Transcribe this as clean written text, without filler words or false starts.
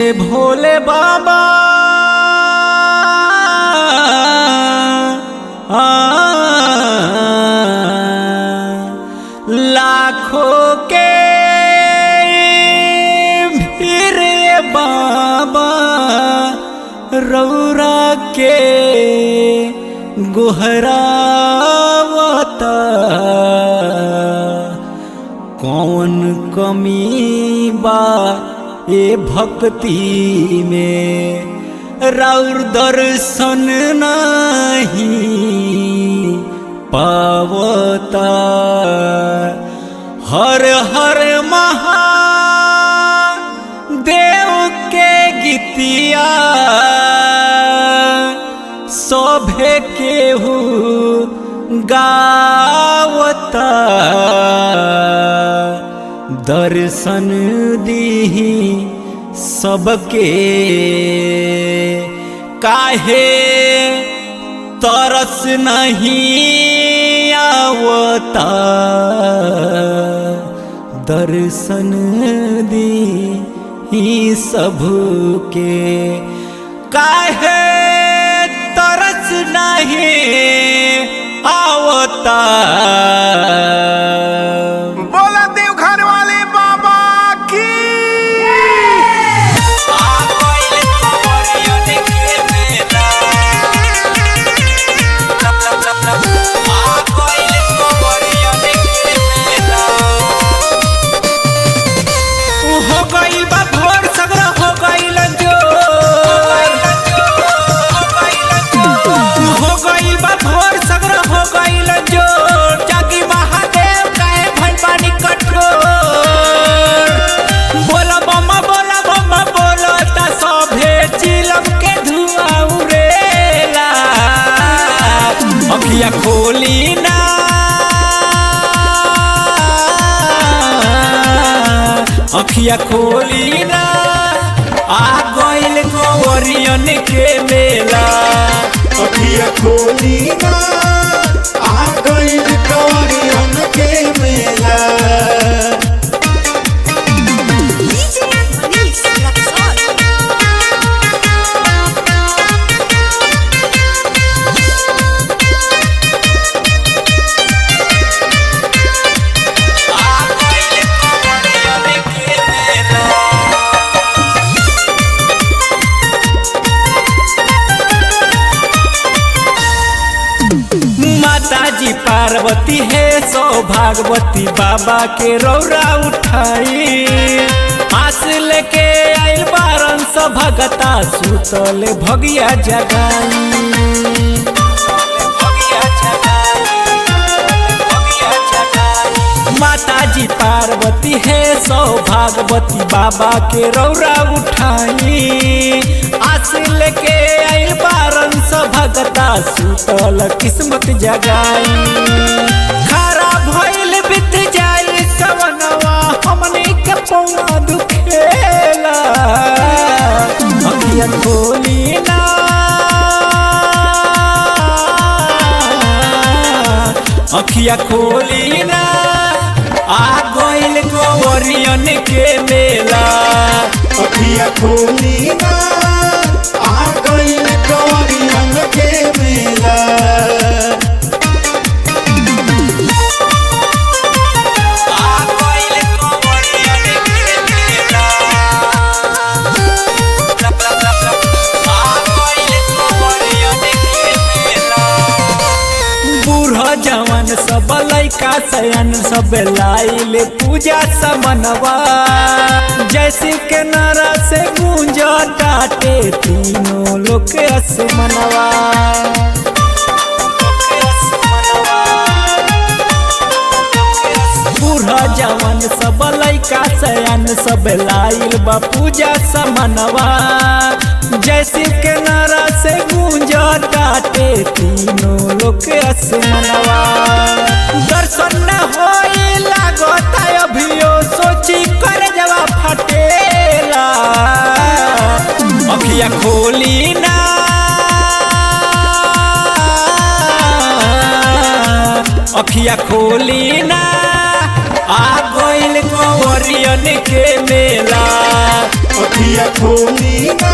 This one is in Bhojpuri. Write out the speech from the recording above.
भोले बाबा लाखों के भीड़ बाबा रौरा के गोहरावता कौन कमी बा ये भक्ति में राउर दर्शन नहीं पावता। हर हर महादेव के गीतिया शोभे केहू गावता दर्शन दीही सबके काहे तरस नहीं आवता दर्शन दीही सबके काहे तरस नहीं आवता। अखिया खोली ना अखिया खोली ना आ गइल कंवरियन के मेला। अखिया खोली ना आ गइल कंवरियन के मेला। माताजी पार्वती है सौभागवती बाबा के रौरा उठाई आस लेके आइल बारन स भगता सुतल भगिया जगाई। माताजी पार्वती है सौभागवती बाबा के रौरा उठाई आस लेके आइल बारन स भगता सुतल किस्मत जगाई। खरा भइल बीत जाई सवनवा हमनी के पौना दुखेला। अखिया खोली ना अखिया खोली ना आ गइल कंवरियन के मेला। अखिया खोली ना आ गइल कंवरियन के मेला। जवन सब लैका सयन सब लाइल पूजा समनवा जैसे के नारा से गूंज डाटे तीनों लोग असमनवा। बूढ़ा जवन सब लैका सयन सब लाइल बा पूजा समनवा जैसे के नारा से गूंज डाटे तीनों लोग असमनवा। दर्शन न होई लागता अभियो सोची कर जवा फटेला। अखिया खोली ना अखिया खोली ना आ गइल कंवरियन के मेला। अखिया खोली ना